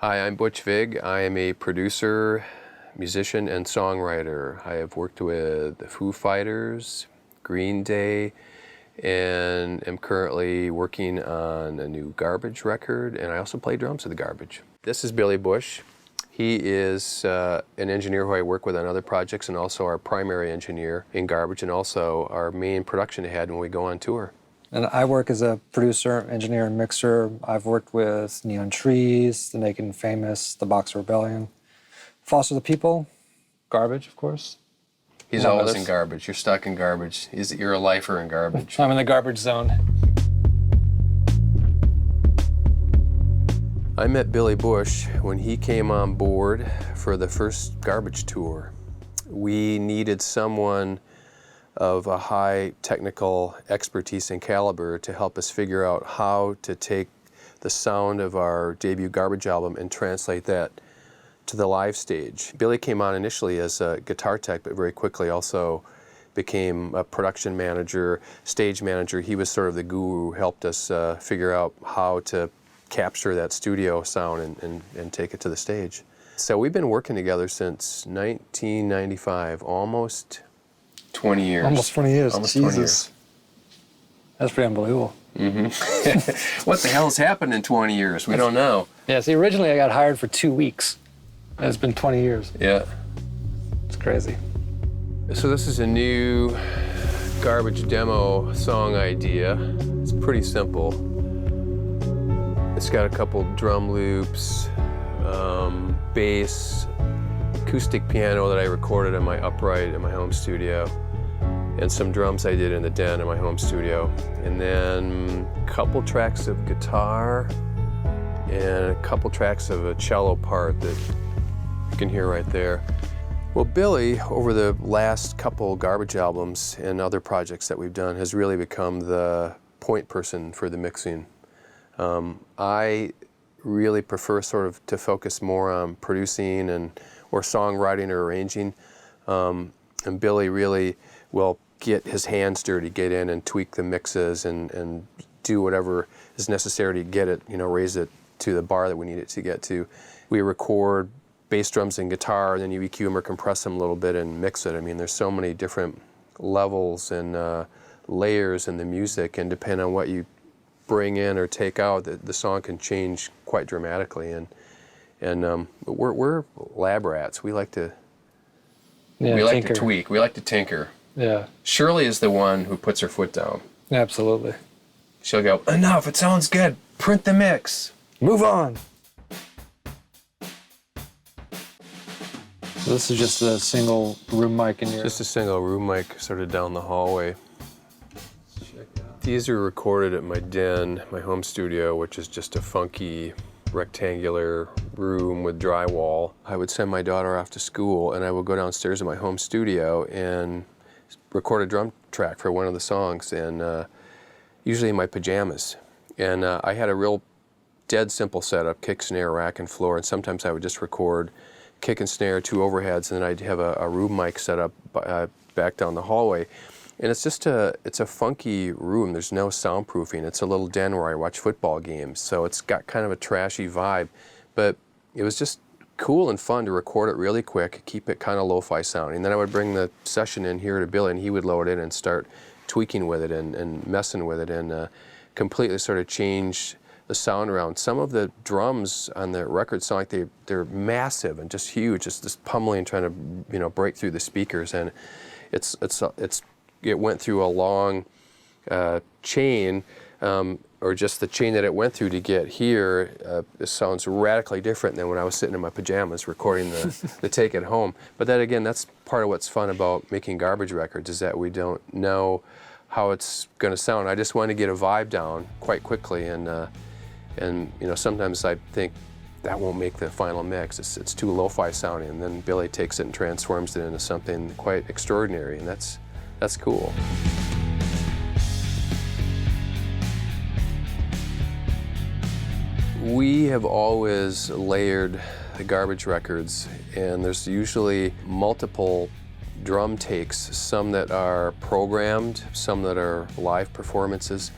Hi, I'm Butch Vig. I am a producer, musician, and songwriter. I have worked with the Foo Fighters, Green Day, and am currently working on a new Garbage record, and I also play drums with the Garbage. This is Billy Bush. He is an engineer who I work with on other projects and also our primary engineer in Garbage and also our main production head when we go on tour. And I work as a producer, engineer, and mixer. I've worked with Neon Trees, The Naked and Famous, The Boxer Rebellion, Foster the People, Garbage, of course. He's always in Garbage. You're stuck in Garbage. You're a lifer in Garbage. I'm in the garbage zone. I met Billy Bush when he came on board for the first Garbage tour. We needed someone of a high technical expertise and caliber to help us figure out how to take the sound of our debut Garbage album and translate that to the live stage. Billy came on initially as a guitar tech, but very quickly also became a production manager, stage manager. He was sort of the guru who helped us figure out how to capture that studio sound and take it to the stage. So we've been working together since 1995, almost 20 years. Almost 20 years. Almost Jesus. 20 years. That's pretty unbelievable. Mm-hmm. What the hell's happened in 20 years? We don't know. Yeah, see, originally I got hired for 2 weeks. And it's been 20 years. Yeah. It's crazy. So this is a new Garbage demo song idea. It's pretty simple. It's got a couple drum loops, bass, acoustic piano that I recorded in my upright in my home studio, and some drums I did in the den in my home studio. And then a couple tracks of guitar and a couple tracks of a cello part that you can hear right there. Well, Billy, over the last couple Garbage albums and other projects that we've done, has really become the point person for the mixing. I really prefer sort of to focus more on producing or songwriting or arranging. And Billy really will get his hands dirty, get in and tweak the mixes and do whatever is necessary to get it, raise it to the bar that we need it to get to. We record bass drums and guitar, and then you EQ them or compress them a little bit and mix it. I mean, there's so many different levels and layers in the music, and depending on what you bring in or take out, the song can change quite dramatically. And we're lab rats. We like to tweak. We like to tinker. Yeah. Shirley is the one who puts her foot down. Absolutely. She'll go, enough, it sounds good. Print the mix. Move on. So this is just a single room mic in here. Just a single room mic sort of down the hallway. These are recorded at my den, my home studio, which is just a funky rectangular room with drywall. I would send my daughter off to school and I would go downstairs to my home studio and record a drum track for one of the songs, and usually in my pajamas. And I had a real dead simple setup, kick, snare, rack, and floor, and sometimes I would just record kick and snare, 2 overheads, and then I'd have a room mic set up back down the hallway. And it's a funky room. There's no soundproofing. It's a little den where I watch football games, so it's got kind of a trashy vibe. But it was just cool and fun to record it really quick, keep it kind of lo-fi sounding. Then I would bring the session in here to Billy, and he would load it and start tweaking with it and messing with it and completely sort of change the sound around. Some of the drums on the record sound like they're massive and just huge, just pummeling, trying to break through the speakers. And it went through a long chain, or just the chain that it went through to get here. It sounds radically different than when I was sitting in my pajamas recording the take it home. But that, again, that's part of what's fun about making Garbage records, is that we don't know how it's going to sound. I just want to get a vibe down quite quickly, and sometimes I think that won't make the final mix. It's too lo-fi sounding, and then Billy takes it and transforms it into something quite extraordinary, and that's cool. We have always layered the Garbage records, and there's usually multiple drum takes, some that are programmed, some that are live performances.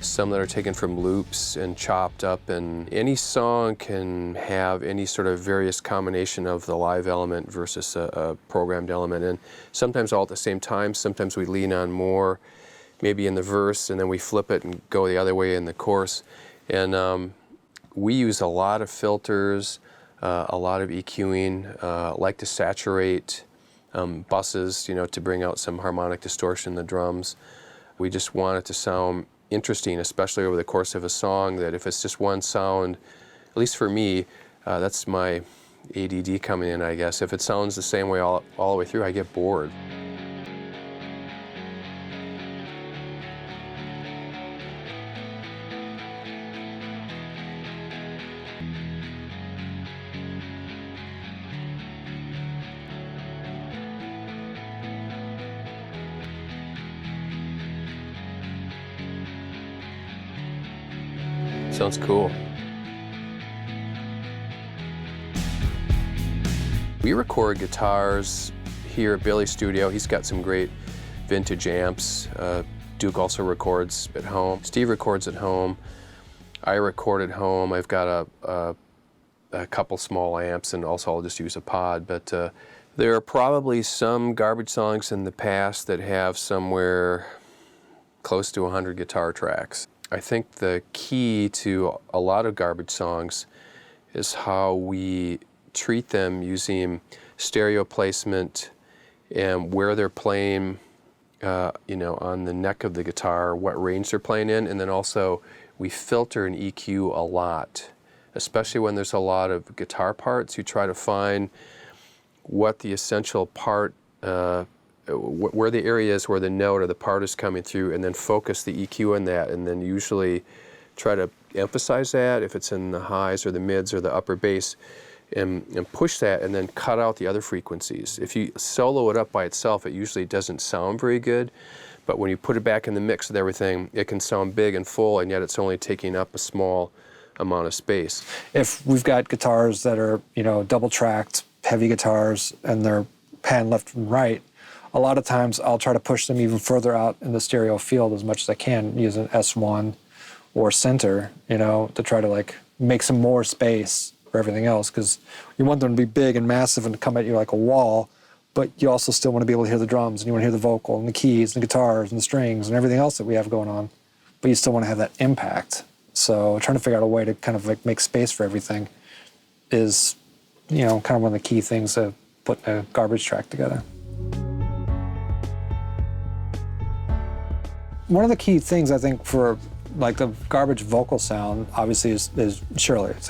some that are taken from loops and chopped up, and any song can have any sort of various combination of the live element versus a programmed element, and sometimes all at the same time. Sometimes we lean on more maybe in the verse, and then we flip it and go the other way in the chorus. And we use a lot of filters, a lot of EQing, like to saturate buses, to bring out some harmonic distortion in the drums. We just want it to sound interesting, especially over the course of a song, that if it's just one sound, at least for me, that's my ADD coming in, I guess. If it sounds the same way all the way through, I get bored. Sounds cool. We record guitars here at Billy's studio. He's got some great vintage amps. Duke also records at home. Steve records at home. I record at home. I've got a couple small amps, and also I'll just use a pod. But there are probably some garbage songs in the past that have somewhere close to 100 guitar tracks. I think the key to a lot of garbage songs is how we treat them using stereo placement and where they're playing, on the neck of the guitar, what range they're playing in, and then also we filter and EQ a lot, especially when there's a lot of guitar parts. You try to find what the essential part, where the area is where the note or the part is coming through, and then focus the EQ on that, and then usually try to emphasize that if it's in the highs or the mids or the upper bass, and push that, and then cut out the other frequencies. If you solo it up by itself, it usually doesn't sound very good, but when you put it back in the mix with everything, it can sound big and full, and yet it's only taking up a small amount of space. If we've got guitars that are, double-tracked, heavy guitars, and they're panned left and right, a lot of times I'll try to push them even further out in the stereo field as much as I can, using S1 or center, to try to make some more space for everything else, because you want them to be big and massive and come at you like a wall, but you also still want to be able to hear the drums, and you want to hear the vocal and the keys and the guitars and the strings and everything else that we have going on, but you still want to have that impact. So trying to figure out a way to kind of make space for everything is, kind of one of the key things of putting a garbage track together. One of the key things I think for the garbage vocal sound, obviously, is Shirley. It's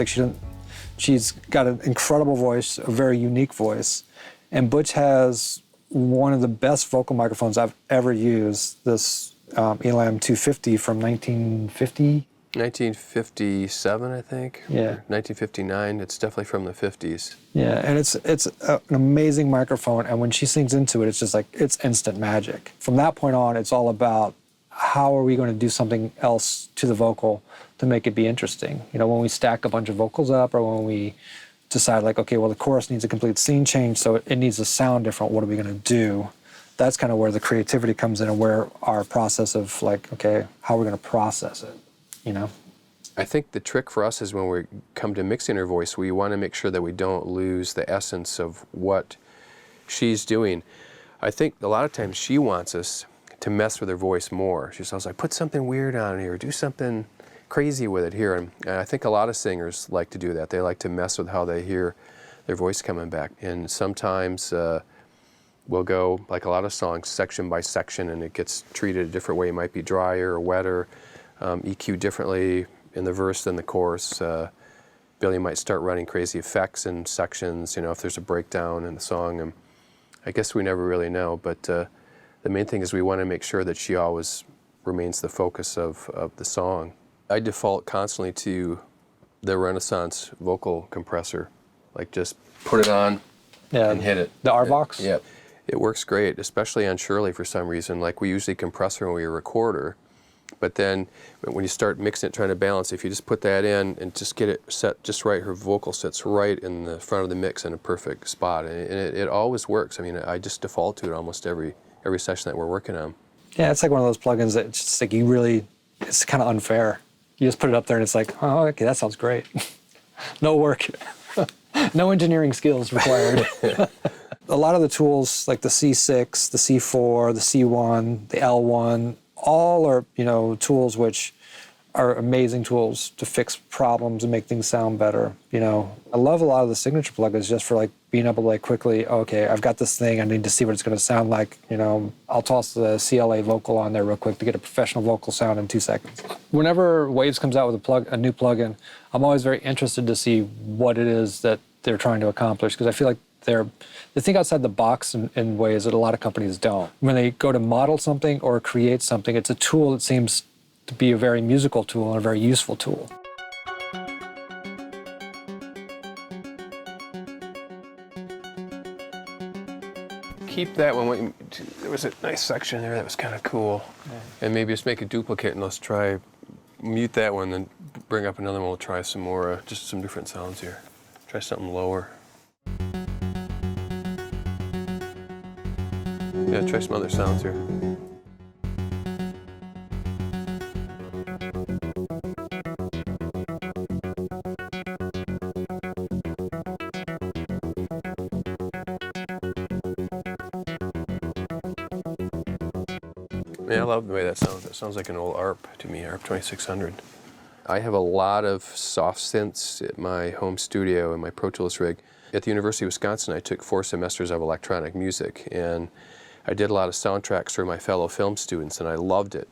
she's got an incredible voice, a very unique voice, and Butch has one of the best vocal microphones I've ever used. This Elam 250 from 1950. 1957, I think. Yeah. 1959. It's definitely from the 50s. Yeah, and it's an amazing microphone, and when she sings into it, it's just it's instant magic. From that point on, it's all about how are we going to do something else to the vocal to make it be interesting. When we stack a bunch of vocals up, or when we decide okay, well, the chorus needs a complete scene change, so it needs to sound different, what are we going to do? That's kind of where the creativity comes in, and where our process of okay, how are we going to process it, I think the trick for us is when we come to mixing her voice, we want to make sure that we don't lose the essence of what she's doing. I think a lot of times she wants us to mess with her voice more. She sounds put something weird on here, do something crazy with it here. And I think a lot of singers like to do that. They like to mess with how they hear their voice coming back. And sometimes we'll go, like a lot of songs, section by section, and it gets treated a different way. It might be drier or wetter, EQ differently in the verse than the chorus. Billy might start running crazy effects in sections, if there's a breakdown in the song. And I guess we never really know, but the main thing is we want to make sure that she always remains the focus of the song. I default constantly to the Renaissance vocal compressor. Just put it on and hit it. The R-Box? Yeah. It works great, especially on Shirley for some reason. We usually compress her when we record her, but then when you start mixing it, trying to balance, if you just put that in and just get it set just right, her vocal sits right in the front of the mix in a perfect spot. And it always works. I just default to it almost every session that we're working on. Yeah, it's one of those plugins that it's just you really it's kind of unfair. You just put it up there and it's like, oh, okay, that sounds great. No work, no engineering skills required. A lot of the tools, like the C6, the C4, the C1, the L1, all are, tools which are amazing tools to fix problems and make things sound better. I love a lot of the signature plugins just for like being able to like quickly, okay, I've got this thing, I need to see what it's going to sound like. I'll toss the CLA vocal on there real quick to get a professional vocal sound in 2 seconds. Whenever Waves comes out with a new plugin, I'm always very interested to see what it is that they're trying to accomplish, because I feel like they think outside the box in ways that a lot of companies don't. When they go to model something or create something, it's a tool that seems to be a very musical tool and a very useful tool. Keep that one. There was a nice section there that was kind of cool. Yeah. And maybe just make a duplicate and let's try, mute that one, then bring up another one. We'll try some more, just some different sounds here. Try something lower. Yeah, try some other sounds here. Yeah, I love the way that sounds. That sounds like an old ARP to me, ARP 2600. I have a lot of soft synths at my home studio in my Pro Tools rig. At the University of Wisconsin, I took 4 semesters of electronic music, and I did a lot of soundtracks for my fellow film students, and I loved it.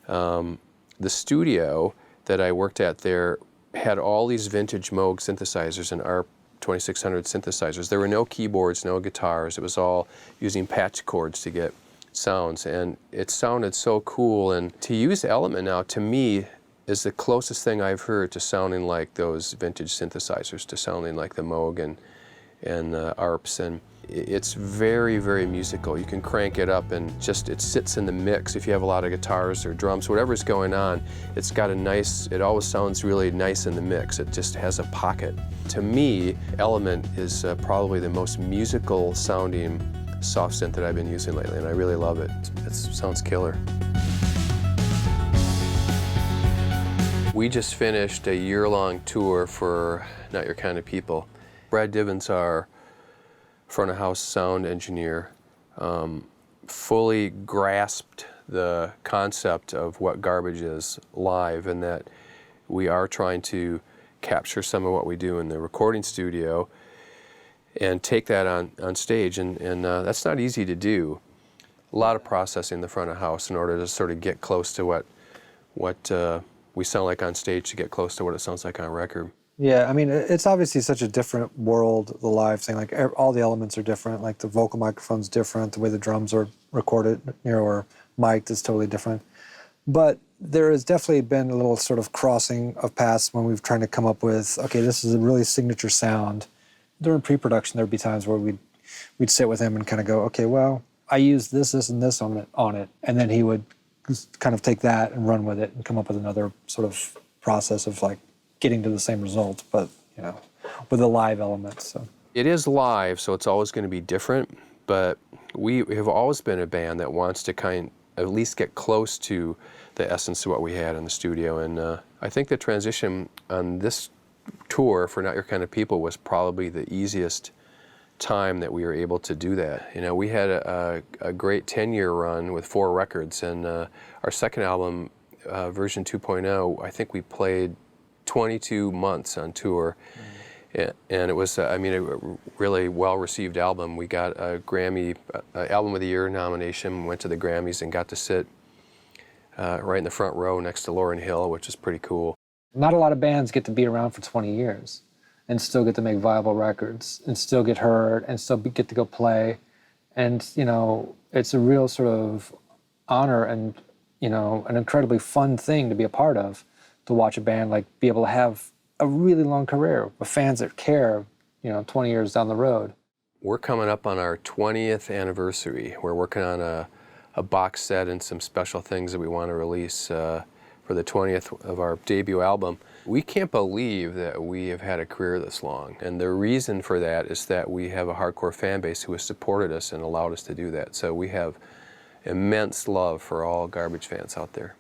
The studio that I worked at there had all these vintage Moog synthesizers and ARP 2600 synthesizers. There were no keyboards, no guitars. It was all using patch chords to get sounds, and it sounded so cool. And to use Element now, to me, is the closest thing I've heard to sounding like those vintage synthesizers, to sounding like the Moog and ARPs. And it's very, very musical. You can crank it up and just, it sits in the mix. If you have a lot of guitars or drums, whatever's going on, it's got a nice, it always sounds really nice in the mix. It just has a pocket. To me, Element is probably the most musical sounding soft synth that I've been using lately, and I really love it. It sounds killer. We just finished a year-long tour for Not Your Kind of People. Brad Divins, our front of house sound engineer, fully grasped the concept of what garbage is live, and that we are trying to capture some of what we do in the recording studio and take that on stage, and that's not easy to do. A lot of processing in the front of house in order to sort of get close to what we sound like on stage, to get close to what it sounds like on record. Yeah, I mean, it's obviously such a different world, the live thing. Like, all the elements are different. Like, the vocal microphone's different. The way the drums are recorded, or mic'd, is totally different. But there has definitely been a little sort of crossing of paths when we've tried to come up with, okay, this is a really signature sound. During pre-production, there'd be times where we'd sit with him and kind of go, okay, well, I used this, and this on it. And then he would kind of take that and run with it and come up with another sort of process of like getting to the same result, but with the live elements. So it is live, so it's always going to be different. But we have always been a band that wants to at least get close to the essence of what we had in the studio. And I think the transition on this tour for Not Your Kind of People was probably the easiest time that we were able to do that. We had a great 10-year run with 4 records, and our second album, version 2.0, I think we played 22 months on tour. And it was, a really well-received album. We got a Grammy Album of the Year nomination, went to the Grammys and got to sit right in the front row next to Lauryn Hill, which is pretty cool. Not a lot of bands get to be around for 20 years and still get to make viable records and still get heard and still get to go play. And, it's a real sort of honor and, an incredibly fun thing to be a part of, to watch a band like be able to have a really long career with fans that care, 20 years down the road. We're coming up on our 20th anniversary. We're working on a box set and some special things that we want to release for the 20th of our debut album. We can't believe that we have had a career this long. And the reason for that is that we have a hardcore fan base who has supported us and allowed us to do that. So we have immense love for all garbage fans out there.